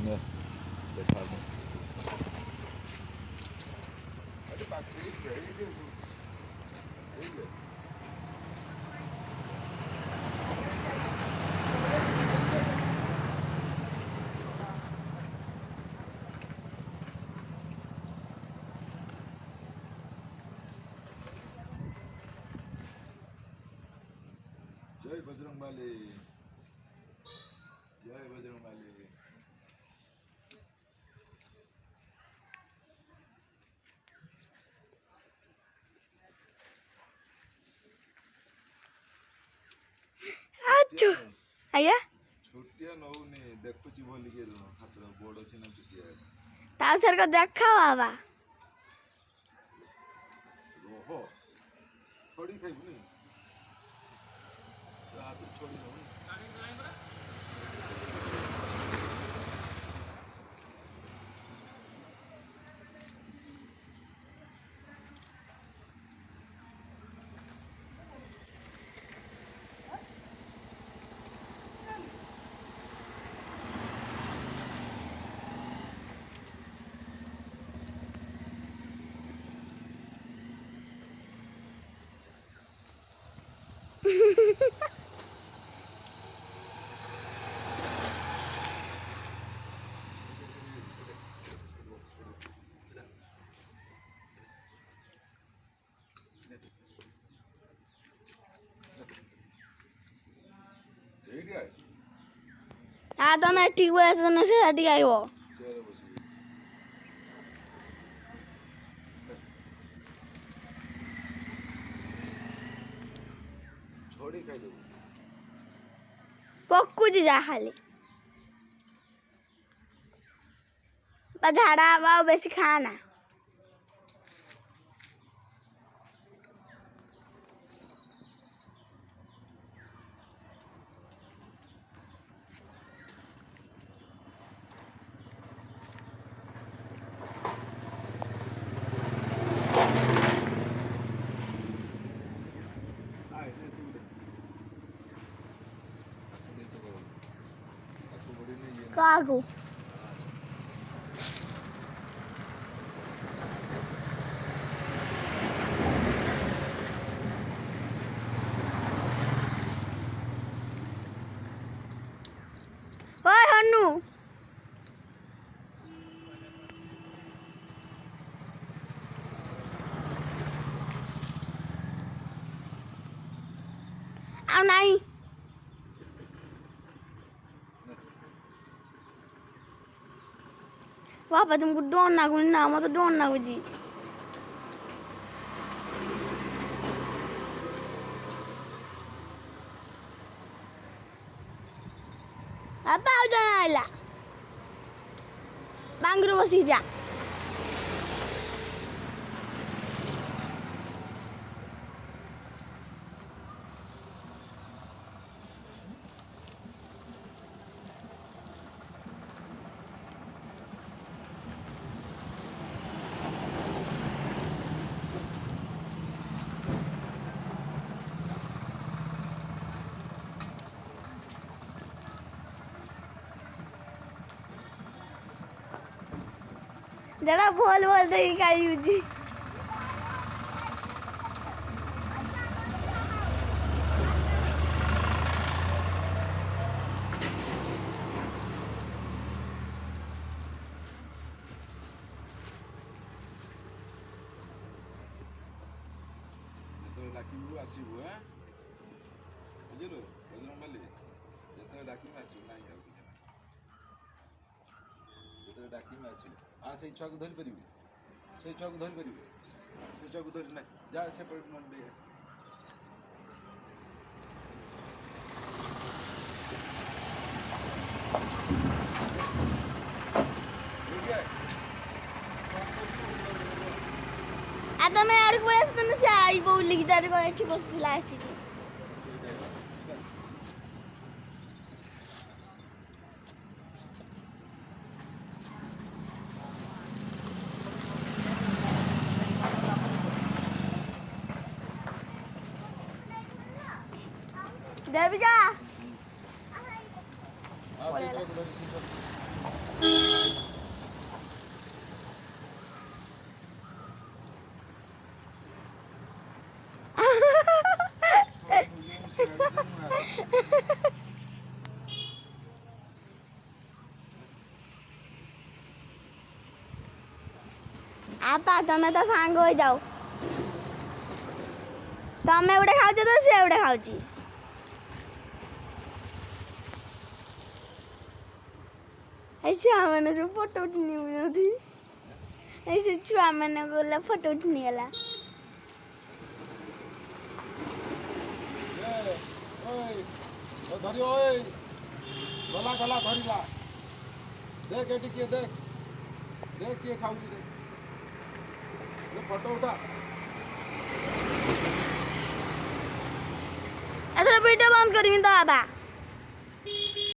নে দেখা দে আরে বাকি এই যে এই যে জয় বজরংবলী জয় বজরংবলী আচ্ছা আয়া ଛୋଟିଆ ନଉନି ଦେଖୁଛି ବୋଲିକି ହାତର ବୋର୍ଡ ଅଛି ନା ଛୋଟିଆ ତା ସରକ ଦେଖା ବାବା ରହ ଛଡି ଖାଇବୁନି ହାତରୁ ଛଡି ନଉନି ଏଇଠି ଆଏ ଆ ତମେ ଠିକ ବୟସ ନା ସେ ଟିକେ ଆଇବ ଚେୟାରରେ ବସିବି ଛଡି ଖାଇଦେବୁ ପକୁଛି ଯାହା ଖାଲି ବା ଝାଡ଼ା ହବା ଆଉ ବେଶୀ ଖାଆନା ଆଏ ନେ ତୁ ଦେ ଦେ ତ କର ତାକୁ ବଢିଲେ ଇଏ କାହାକୁ ଓଏ ହନୁ ଆଉ ନାହିଁ ବାପା ତୁମକୁ ଡର ଲାଗୁନି ନା ମତେ ଡର ଲାଗୁଛି ବାପା ଆଉ ଜଣେ ଆଇଲା ବାଙ୍ଗରୁ ବସିକି ଯା जरा बोल बोल दे का यूजी ଯେତେବେଳେ ଡାକିବୁ ଆସିବୁ ଆଁ ବୁଝିଲୁ ବଜରଂବଲି ଯେତେବେଳେ ଡାକିବୁ ଆସିବୁ ନାହିଁ ଆଉ କିଛି ନାହିଁ ଯେତେବେଳେ ଡାକିବୁ ଆସିବୁ ସେଇ ଛୁଆକୁ ଧରିପାରିବୁ ସେଇ ଛୁଆକୁ ଧରିପାରିବୁ ସେଇ ଛୁଆକୁ ଧରି ନାହିଁ ଯା ସେପଟେ ନଣ୍ଡେ आ तमे आड़ को आस तने से आई बोली की तारे को एठी बसथिला आसी की देविका ସେଇ ଛୁଆକୁ ଧରି ସେଇ ଛୁଆକୁ আপা ତମେ ତ ସାଙ୍ଗ ହୋଇଯାଅ ତମେ ଗୋଟେ ଖାଉଛ ତ ସେ ଗୋଟେ ଖାଉଛି ଏଇ ଛୁଆମାନେ ସବୁ ଫଟୋ ଉଠି ନେଉଛନ୍ତି ଏଇ ସେ ଛୁଆମାନେ ଗଲା ଫଟୋ ଉଠି ନେଇଗଲା ଧରି ଓଏ ଗଲା ଗଲା ଧରିଲା देख एटी किए देख देख किए खाऊची देख ये फोटो उठा ଏଥର ଭିଡ଼ିଓ ବନ୍ଦ କରିବି ତ ବାବା